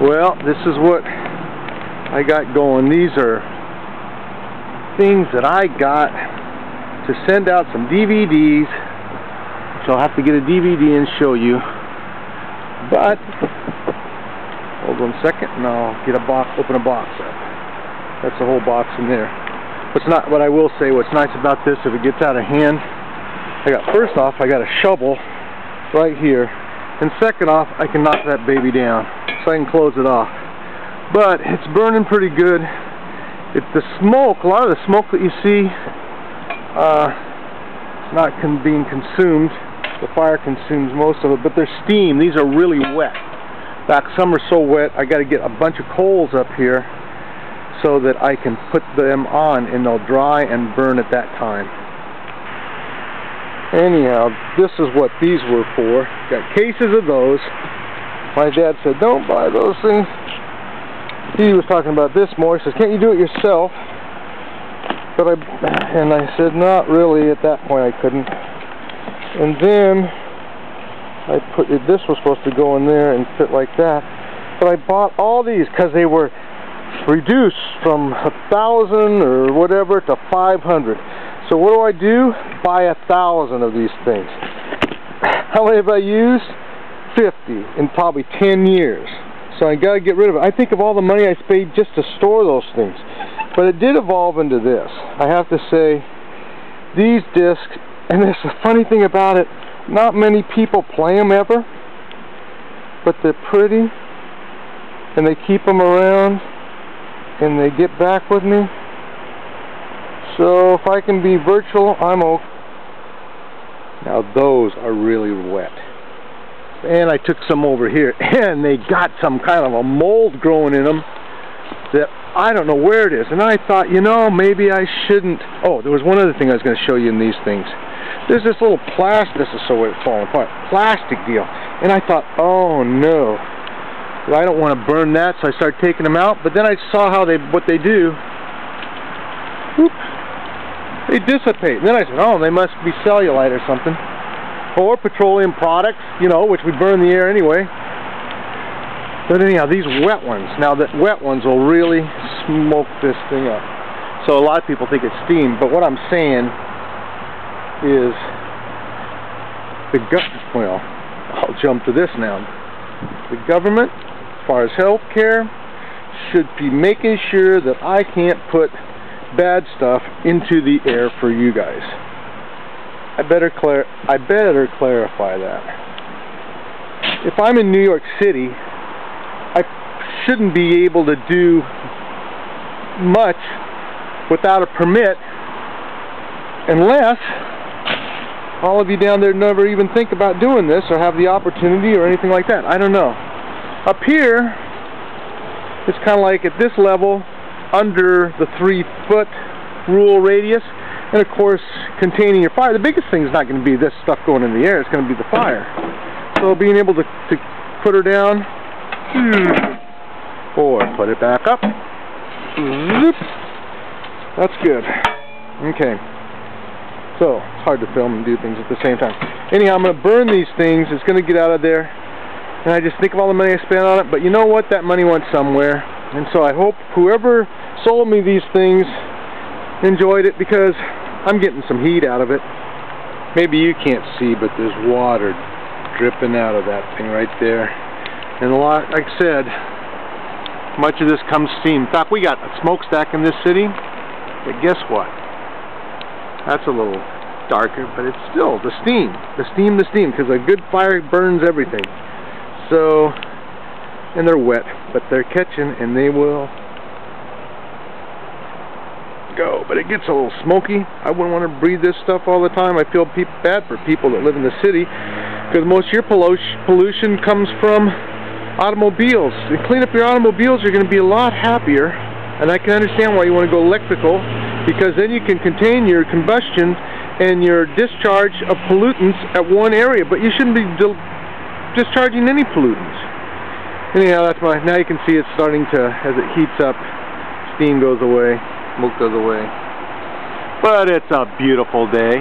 Well, this is what I got going. These are things that I got to send out some DVDs, so I'll have to get a DVD and show you. But hold on a second and I'll get a box, open a box up. That's the whole box in there. What I will say, what's nice about this, if it gets out of hand, first off, I got a shovel right here, and second off, I can knock that baby down, so I can close it off. But it's burning pretty good. It's the smoke, a lot of the smoke that you see, not being consumed. The fire consumes most of it, but there's steam. These are really wet. In fact, some are so wet, I got to get a bunch of coals up here so that I can put them on and they'll dry and burn at that time. Anyhow, this is what these were for. Got cases of those. My dad said, don't buy those things. He was talking about this more. He says, can't you do it yourself? And I said, not really. At that point I couldn't. And then I put it, this was supposed to go in there and fit like that. But I bought all these because they were reduced from 1,000 or whatever to 500. So what do? Buy 1,000 of these things. How many have I used? 50 in probably 10 years. So I got to get rid of it. I think of all the money I paid just to store those things. But it did evolve into this. I have to say, these discs, and there's the funny thing about it, not many people play them ever, but they're pretty, and they keep them around, and they get back with me. So if I can be virtual, I'm okay. Now those are really wet. And I took some over here, and they got some kind of a mold growing in them that I don't know where it is. And I thought, you know, maybe I shouldn't. Oh, there was one other thing I was going to show you in these things. There's this little plastic, this is so it's falling apart, plastic deal. And I thought, oh no, I don't want to burn that, so I started taking them out. But then I saw what they do. Whoop, they dissipate. And then I said, oh, they must be cellulite or something. Or petroleum products, you know, which we burn in the air anyway. But anyhow, these wet ones, now the wet ones will really smoke this thing up. So a lot of people think it's steam, but what I'm saying is well, I'll jump to this now. The government, as far as health care, should be making sure that I can't put bad stuff into the air for you guys. I better clarify that. If I'm in New York City, I shouldn't be able to do much without a permit unless all of you down there never even think about doing this or have the opportunity or anything like that. I don't know. Up here, it's kind of like at this level, under the 3-foot rule radius, and of course containing your fire. The biggest thing is not going to be this stuff going in the air, it's going to be the fire. So being able to put her down, or put it back up, that's good. Okay, so it's hard to film and do things at the same time. Anyhow, I'm going to burn these things. It's going to get out of there, and I just think of all the money I spent on it. But you know what, that money went somewhere, and so I hope whoever sold me these things enjoyed it, because I'm getting some heat out of it. Maybe you can't see, but there's water dripping out of that thing right there. And a lot, like I said, much of this comes steam. In fact, we got a smokestack in this city, but guess what? That's a little darker, but it's still the steam. The steam, because a good fire burns everything. So, and they're wet, but they're catching, and they will go. But it gets a little smoky. I wouldn't want to breathe this stuff all the time. I feel bad for people that live in the city, because most of your pollution comes from automobiles. To clean up your automobiles, you're going to be a lot happier, and I can understand why you want to go electrical, because then you can contain your combustion and your discharge of pollutants at one area, but you shouldn't be discharging any pollutants. Anyhow, that's now you can see it's starting to, as it heats up, steam goes away, smoke goes away. But it's a beautiful day.